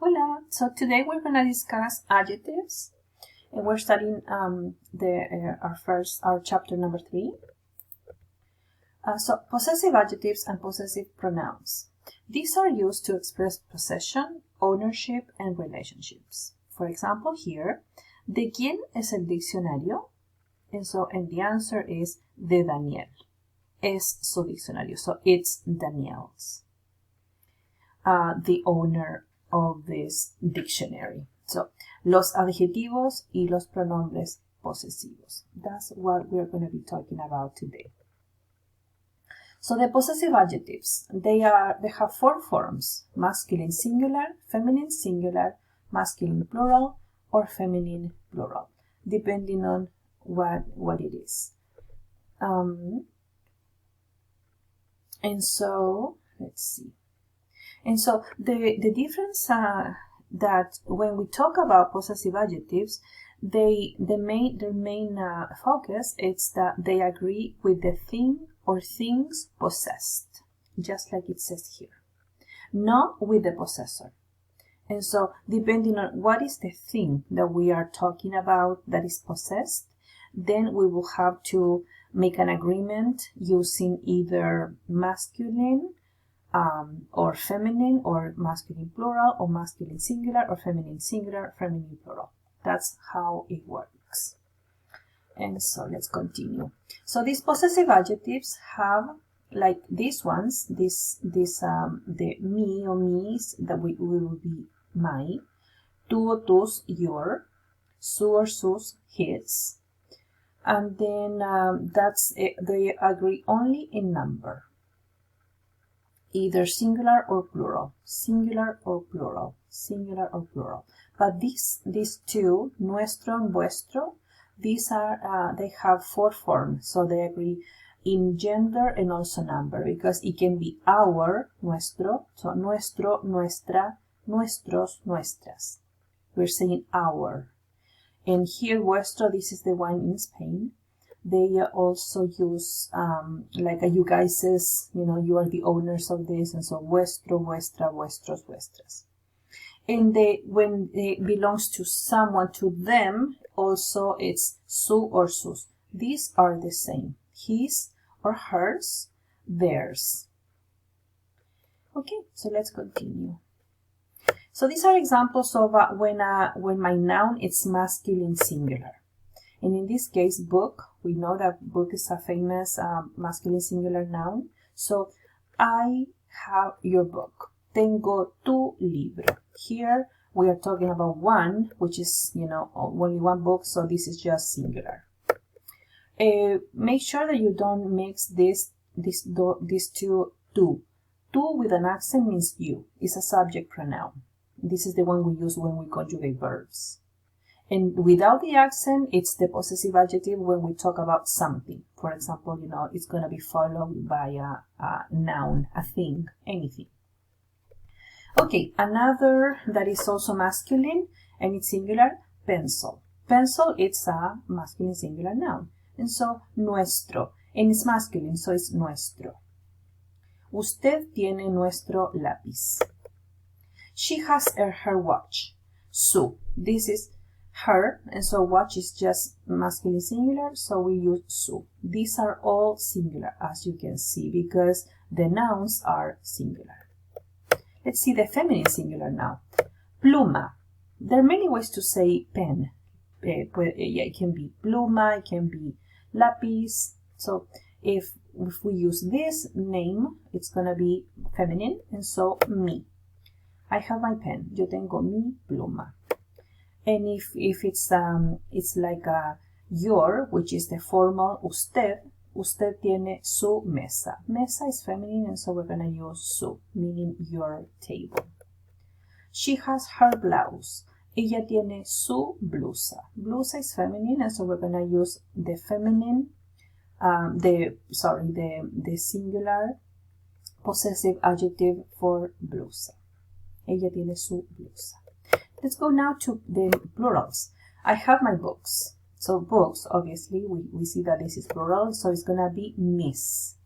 Hola! So today we're going to discuss adjectives, and we're studying our chapter number 3. So possessive adjectives and possessive pronouns. These are used to express possession, ownership, and relationships. For example, here, ¿de quién es el diccionario? And the answer is de Daniel. Es su diccionario, so it's Daniel's. The owner of this dictionary. So, los adjetivos y los pronombres posesivos. That's what we're going to be talking about today. So the possessive adjectives, they have 4 forms: masculine singular, feminine singular, masculine plural, or feminine plural, depending on what it is. And so, let's see. And so the difference that when we talk about possessive adjectives, their main focus is that they agree with the thing or things possessed, just like it says here, not with the possessor. And so depending on what is the thing that we are talking about that is possessed, then we will have to make an agreement using either masculine or feminine, or masculine plural, or masculine singular, or feminine singular, feminine plural. That's how it works. And so let's continue. So these possessive adjectives have, like these ones, the me or me's, that will be my, tú or tus, your, su or sus, his, and then they agree only in number. Either singular or plural, singular or plural, singular or plural. But these two, nuestro and vuestro, these are they have 4 forms, so they agree in gender and also number, because it can be our, nuestro, so nuestro, nuestra, nuestros, nuestras. We're saying our. And here, vuestro, this is the one in Spain. They also use like you guys says, you are the owners of this, and so vuestro, vuestra, vuestros, vuestras. And when it belongs to someone, to them, also it's su or sus. These are the same: his or hers, theirs. Okay, so let's continue. So these are examples of when my noun is masculine singular. And in this case, book, we know that book is a famous masculine singular noun. So, I have your book. Tengo tu libro. Here, we are talking about one, which is, only one book, so this is just singular. Make sure that you don't mix these two. Tu with an accent means you. It's a subject pronoun. This is the one we use when we conjugate verbs. And without the accent, it's the possessive adjective when we talk about something. For example, it's going to be followed by a noun, a thing, anything. Okay, another that is also masculine and it's singular, pencil. Pencil, it's a masculine singular noun. And so, nuestro. And it's masculine, so it's nuestro. Usted tiene nuestro lápiz. She has her watch. Su. This is her, and so watch is just masculine singular, so we use su. These are all singular, as you can see, because the nouns are singular. Let's see the feminine singular now. Pluma. There are many ways to say pen. It can be pluma, it can be lápiz. So if we use this name, it's gonna be feminine, and so mi. I have my pen. Yo tengo mi pluma. And if it's like your, which is the formal usted tiene su mesa. Mesa is feminine, and so we're going to use su, meaning your table. She has her blouse. Ella tiene su blusa. Blusa is feminine, and so we're going to use the feminine, the singular possessive adjective for blusa. Ella tiene su blusa. Let's go now to the plurals. I have my books. So books, obviously, we see that this is plural, so it's going to be mis.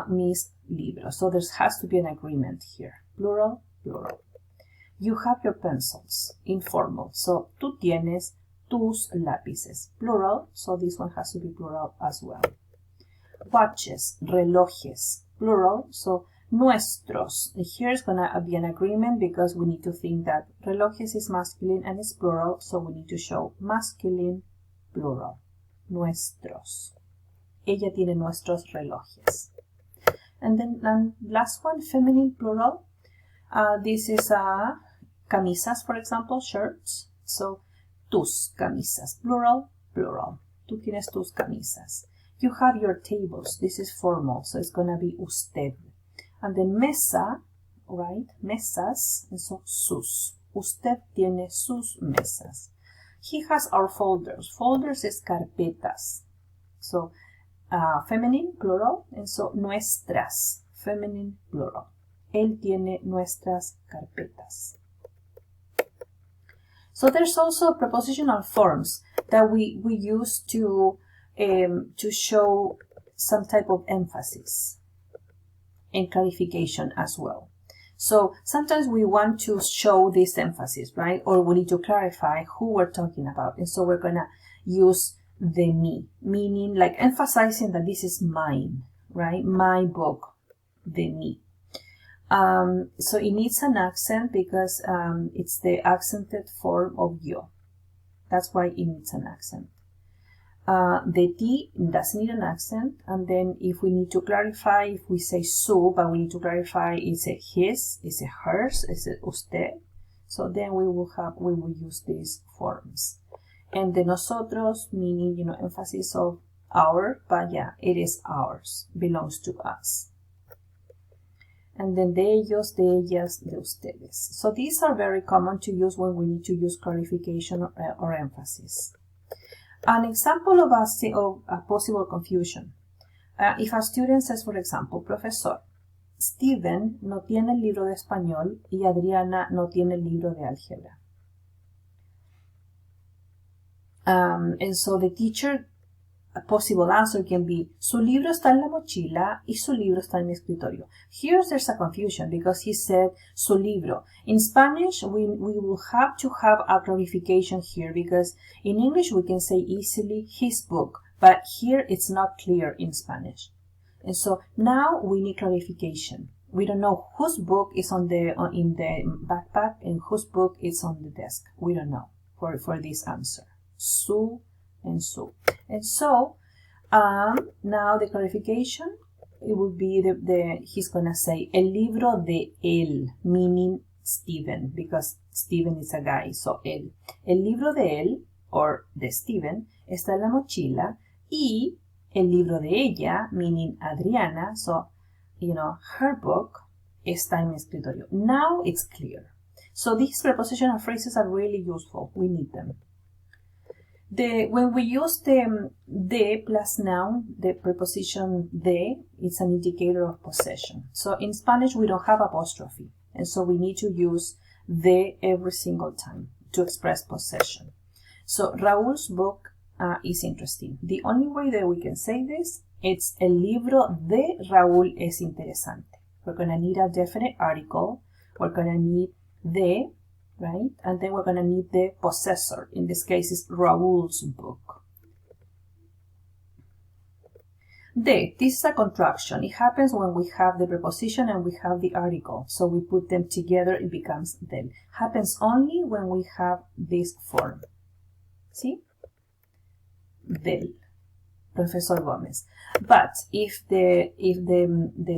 Mis libros. So there has to be an agreement here. Plural, plural. You have your pencils, informal. So, tú tienes tus lápices, plural. So this one has to be plural as well. Watches, relojes, plural. So nuestros. Here's gonna be an agreement because we need to think that relojes is masculine and it's plural. So we need to show masculine, plural. Nuestros. Ella tiene nuestros relojes. And then last one, feminine, plural. This is camisas, for example, shirts. So tus camisas, plural, plural. Tú tienes tus camisas. You have your tables. This is formal, so it's going to be usted. And then mesa, right? Mesas, and so sus. Usted tiene sus mesas. He has our folders. Folders is carpetas. So feminine, plural, and so nuestras, feminine, plural. Él tiene nuestras carpetas. So there's also prepositional forms that we use to show some type of emphasis and clarification as well. So sometimes we want to show this emphasis, right? Or we need to clarify who we're talking about. And so we're going to use the me, meaning like emphasizing that this is mine, right? My book, the me. So it needs an accent because it's the accented form of yo. That's why it needs an accent. The T doesn't need an accent. And then if we need to clarify, if we say su, but we need to clarify, is it his, is it hers, is it usted? So then we will use these forms. And the nosotros, meaning, emphasis of our, but yeah, it is ours, belongs to us. And then de ellos, de ellas, de ustedes. So these are very common to use when we need to use clarification or emphasis. An example of a possible confusion. If a student says, for example, profesor, Steven no tiene el libro de español y Adriana no tiene el libro de álgebra. And so the teacher, a possible answer can be, su libro está en la mochila y su libro está en mi escritorio. Here there's a confusion because he said su libro. In Spanish, we will have to have a clarification here because in English we can say easily his book, but here it's not clear in Spanish. And so now we need clarification. We don't know whose book is in the backpack and whose book is on the desk. We don't know for this answer. Su and su. And so now the clarification, it would be he's gonna say el libro de él, meaning Steven, because Steven is a guy, so él. El libro de él, or de Steven, está en la mochila, y el libro de ella, meaning Adriana, so her book, está en mi escritorio. Now it's clear. So these prepositional phrases are really useful. We need them. When we use the de plus noun, the preposition de, it's an indicator of possession. So in Spanish, we don't have apostrophe. And so we need to use de every single time to express possession. So Raúl's book is interesting. The only way that we can say this, it's el libro de Raúl es interesante. We're going to need a definite article. We're going to need de, right? And then we're going to need the possessor. In this case, it's Raúl's book. De, this is a contraction. It happens when we have the preposition and we have the article. So we put them together, it becomes del. Happens only when we have this form. See? Del. Professor Gomez. But if the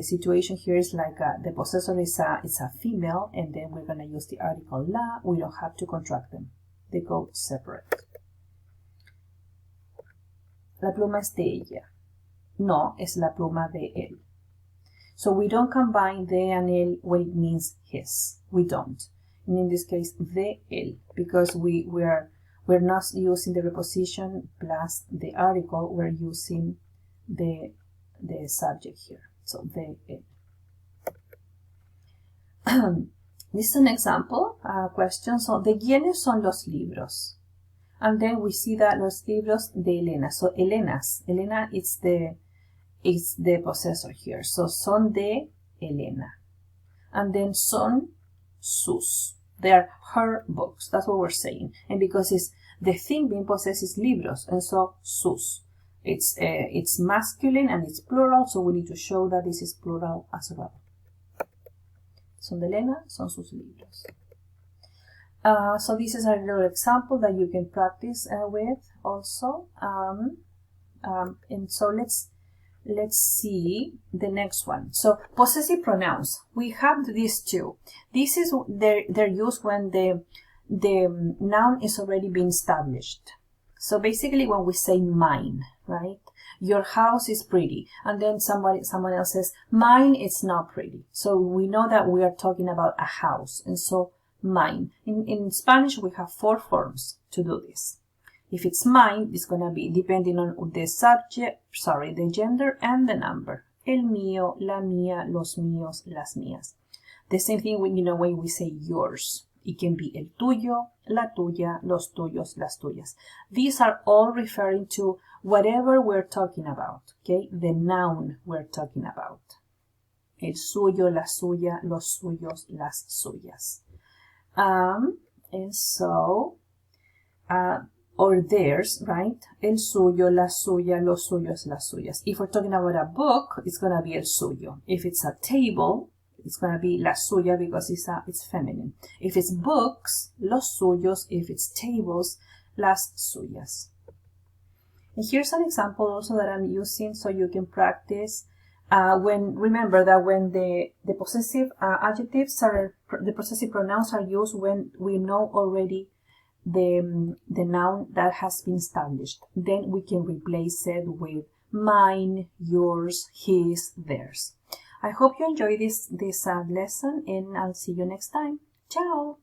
situation here is like the possessor is a female, and then we're going to use the article la, we don't have to contract them. They go separate. La pluma es de ella. No, es la pluma de él. So we don't combine de and él when it means his. We don't. And in this case, de él, because we're not using the preposition plus the article, we're using the subject here. So de él. This is an example question. So, ¿de quiénes son los libros? And then we see that los libros de Elena. So Elena is the possessor here. So son de Elena. And then son sus. They are her books. That's what we're saying. And because it's the thing being possessed is libros, and so sus. It's masculine and it's plural, so we need to show that this is plural as well. Son de Elena, son sus libros. So this is a little example that you can practice with also. And so let's see the next one. So possessive pronouns. We have these two. This is they're used when the noun is already been established. So basically when we say mine, right? Your house is pretty, and then someone else says mine is not pretty. So we know that we are talking about a house, and so mine. In Spanish we have 4 forms to do this. If it's mine, it's gonna be depending on the subject, the gender and the number. El mío, la mía, los míos, las mías. The same thing when when we say yours. It can be el tuyo, la tuya, los tuyos, las tuyas. These are all referring to whatever we're talking about, okay? The noun we're talking about. El suyo, la suya, los suyos, las suyas. And so, or theirs, right? El suyo, la suya, los suyos, las suyas. If we're talking about a book, it's going to be el suyo. If it's a table, it's going to be la suya because it's feminine. If it's books, los suyos. If it's tables, las suyas. And here's an example also that I'm using so you can practice. Remember that when the possessive adjectives the possessive pronouns are used when we know already the noun that has been established. Then we can replace it with mine, yours, his, theirs. I hope you enjoyed this lesson, and I'll see you next time. Ciao!